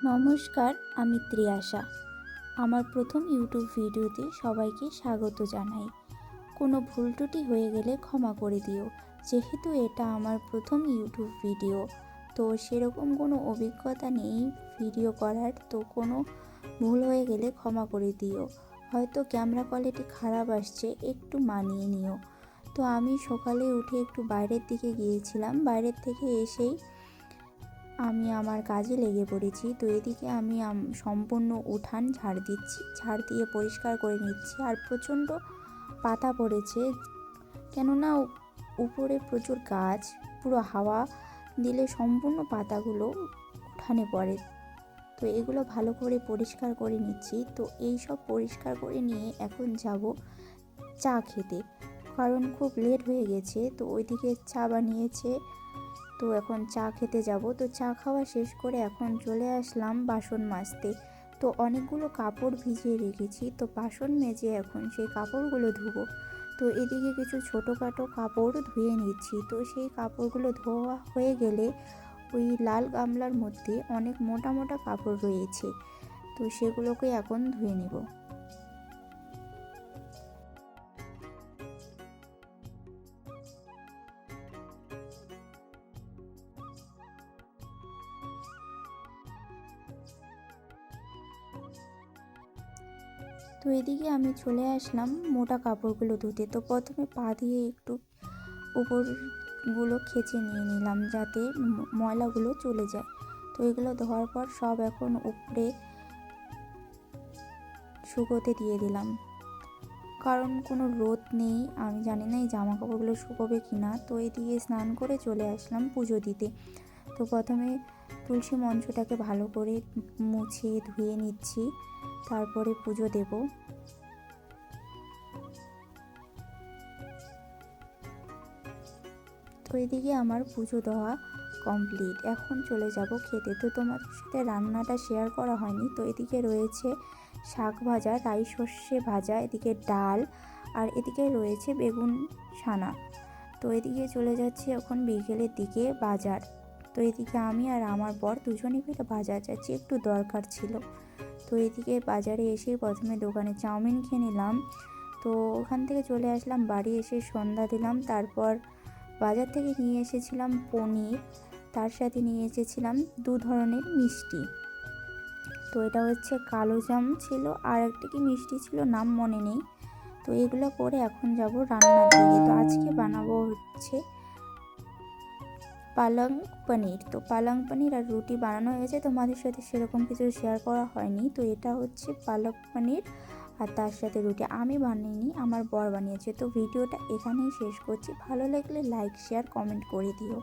নমস্কার, আমি ত্রিয়াশা। আমার প্রথম ইউটিউব ভিডিওতে সবাইকে স্বাগত জানাই। কোনো ভুল ত্রুটি হয়ে গেলে ক্ষমা করে দিও। যেহেতু এটা আমার প্রথম ইউটিউব ভিডিও, তো সেরকম কোনো অভিজ্ঞতা নেই ভিডিও করার, তো কোনো ভুল হয়ে গেলে ক্ষমা করে দিও। হয়তো ক্যামেরা কোয়ালিটি খারাপ আসছে, একটু মানিয়ে নিও। তো আমি সকালে উঠে একটু বাইরের দিকে গিয়েছিলাম, বাইরের থেকে এসেই আমি আমার কাজে লেগে পড়েছি। তো এদিকে আমি সম্পূর্ণ উঠান ঝাড় দিয়ে পরিষ্কার করে নিচ্ছি। আর প্রচণ্ড পাতা পড়েছে, কেননা উপরে প্রচুর গাছ, পুরো হাওয়া দিলে সম্পূর্ণ পাতাগুলো উঠানে পড়ে। তো এগুলো ভালো করে পরিষ্কার করে নিচ্ছি। তো এই সব পরিষ্কার করে নিয়ে এখন যাব চা খেতে, কারণ খুব লেট হয়ে গেছে। তো ওইদিকে চা বানিয়েছে, তো এখন চা খেতে যাব। তো চা খাওয়া শেষ করে এখন চলে আসলাম বাসন মাজতে। তো অনেকগুলো কাপড় ভিজিয়ে রেখেছি, তো বাসন মেজে এখন সেই কাপড়গুলো ধুবো। তো এদিকে কিছু ছোটোখাটো কাপড় ধুয়ে নিচ্ছি। তো সেই কাপড়গুলো ধোয়া হয়ে গেলে ওই লাল গামলার মধ্যে অনেক মোটা মোটা কাপড় রয়েছে, তো সেগুলোকে এখন ধুয়ে নেব। তো এদিকে আমি চলে আসলাম মোটা কাপড়গুলো ধুতে। তো প্রথমে পা দিয়ে একটু উপরগুলো খেঁচে নিয়ে নিলাম, যাতে ময়লাগুলো চলে যায়। তো এগুলো ধোয়ার পর সব এখন উপরে শুকোতে দিয়ে দিলাম, কারণ কোনো রোদ নেই। আমি জানি না এই জামা কাপড়গুলো শুকোবে কি না। তো এদিকে স্নান করে চলে আসলাম পুজো দিতে। তো প্রথমে তুলসী মঞ্চটাকে ভালো করে মুছে ধুয়ে নিচ্ছি, তারপরে পুজো দেব। তো এদিকে আমার পুজো দেওয়া কমপ্লিট, এখন চলে যাব খেতে। তো তোমাদের সাথে রান্নাটা শেয়ার করা হয়নি। তো এদিকে রয়েছে শাক ভাজা, রাই সর্ষে ভাজা, এদিকে ডাল, আর এদিকে রয়েছে বেগুন ছানা। তো এদিকে চলে যাচ্ছি এখন বিকেলের দিকে বাজার। তো এদিকে আমি আর আমার বর দুজনেই মিলে বাজার যাচ্ছি, একটু দরকার ছিল। তো এদিকে বাজারে এসে প্রথমে দোকানে চাউমিন খেয়ে নিলাম। তো ওখান থেকে চলে আসলাম বাড়ি, এসে সন্ধ্যা দিলাম। তারপর বাজার থেকে নিয়ে এসেছিলাম পনির, তার সাথে নিয়ে এসেছিলাম 2 ধরনের মিষ্টি। তো এটা হচ্ছে কালো জাম ছিল, আর একটা কি মিষ্টি ছিল, নাম মনে নেই। তো এগুলো করে এখন যাব রান্নার দিকে। তো আজকে বানাবো হচ্ছে পালং পনির। তো পালং পনির আর রুটি বানানো হয়েছে, তোমাদের সাথে সেরকম কিছু শেয়ার করা হয়নি। তো এটা হচ্ছে পালক পনির আর তার সাথে রুটি। আমি বানাইনি, আমার বর বানিয়েছে। তো ভিডিওটা এখানেই শেষ করছি। ভালো লাগলে লাইক, শেয়ার, কমেন্ট করে দিও।